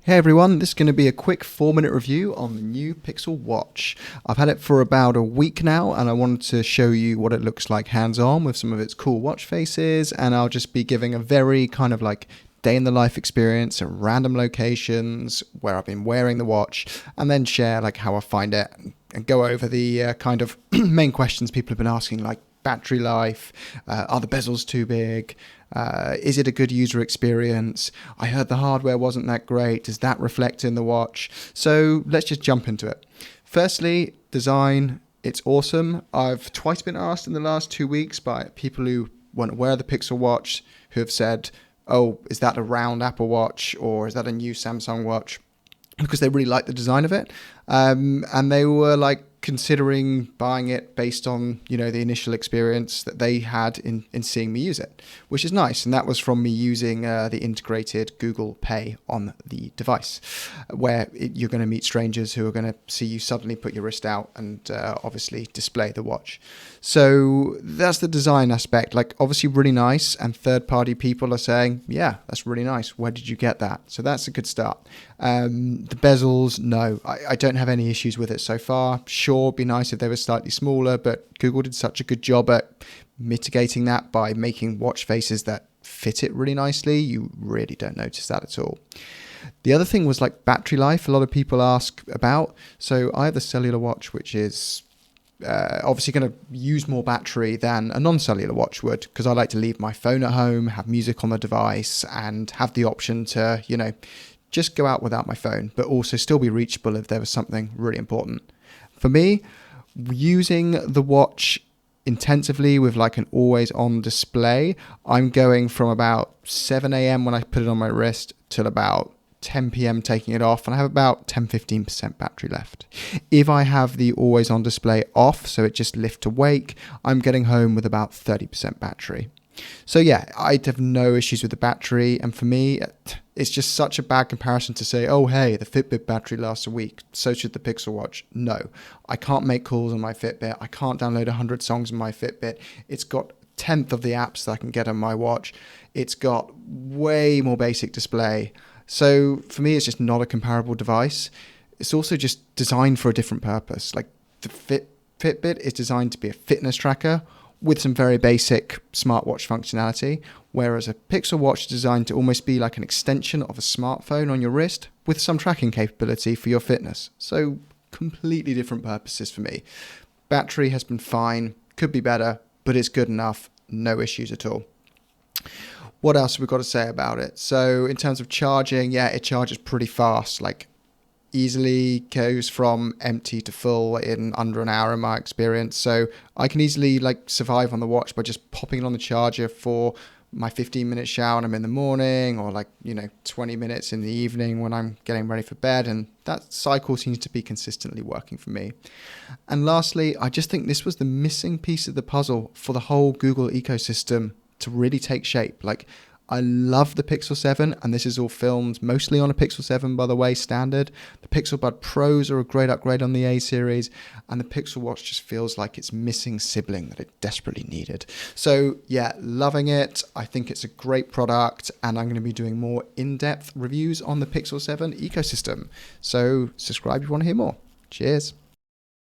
Hey everyone, this is going to be a quick 4-minute review on the new Pixel Watch. I've had it for about a week now and I wanted to show you what it looks like hands-on with some of its cool watch faces, and I'll just be giving a very kind of like day in the life experience at random locations where I've been wearing the watch, and then share like how I find it and go over the kind of main questions people have been asking, like battery life, are the bezels too big, is it a good user experience, I heard the hardware wasn't that great, does that reflect in the watch? So let's just jump into it. Firstly, design, it's awesome. I've twice been asked in the last 2 weeks by people who weren't aware of the Pixel Watch who have said, oh, is that a round Apple Watch or is that a new Samsung watch? Because they really like the design of it. And they were like considering buying it based on, you know, the initial experience that they had in seeing me use it, which is nice. And that was from me using the integrated Google Pay on the device, where you're going to meet strangers who are going to see you suddenly put your wrist out and obviously display the watch. So that's the design aspect, like obviously really nice. And third-party people are saying, yeah, that's really nice. Where did you get that? So that's a good start. The bezels, no, I don't have any issues with it so far. Sure, it'd be nice if they were slightly smaller, but Google did such a good job at mitigating that by making watch faces that fit it really nicely. You really don't notice that at all. The other thing was like battery life. A lot of people ask about. So I have the cellular watch, which is obviously going to use more battery than a non-cellular watch would, because I like to leave my phone at home, have music on the device, and have the option to, you know, just go out without my phone, but also still be reachable if there was something really important. For me, using the watch intensively with like an always on display, I'm going from about 7 a.m. when I put it on my wrist till about 10 p.m. taking it off, and I have about 10-15% battery left. If I have the always on display off, so it just lift to wake, I'm getting home with about 30% battery. So yeah, I'd have no issues with the battery, and for me, it's just such a bad comparison to say, oh hey, the Fitbit battery lasts a week, so should the Pixel Watch. No, I can't make calls on my Fitbit, I can't download 100 songs on my Fitbit, it's got a tenth of the apps that I can get on my watch, it's got way more basic display. So for me, it's just not a comparable device. It's also just designed for a different purpose. Like the Fitbit is designed to be a fitness tracker with some very basic smartwatch functionality, whereas a Pixel Watch is designed to almost be like an extension of a smartphone on your wrist with some tracking capability for your fitness. So completely different purposes for me. Battery has been fine, could be better, but it's good enough, no issues at all. What else have we got to say about it? So in terms of charging, yeah, it charges pretty fast, like easily goes from empty to full in under an hour in my experience. So I can easily like survive on the watch by just popping it on the charger for my 15-minute shower when I'm in the morning, or like, you know, 20 minutes in the evening when I'm getting ready for bed, and that cycle seems to be consistently working for me. And lastly, I just think this was the missing piece of the puzzle for the whole Google ecosystem to really take shape. Like, I love the Pixel 7, and this is all filmed mostly on a Pixel 7, by the way, standard. The Pixel Bud Pros are a great upgrade on the A series, and the Pixel Watch just feels like it's missing sibling that it desperately needed. So yeah, loving it. I think it's a great product, and I'm going to be doing more in-depth reviews on the Pixel 7 ecosystem. So subscribe if you want to hear more. Cheers.